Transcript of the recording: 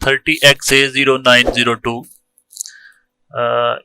30XA0902۔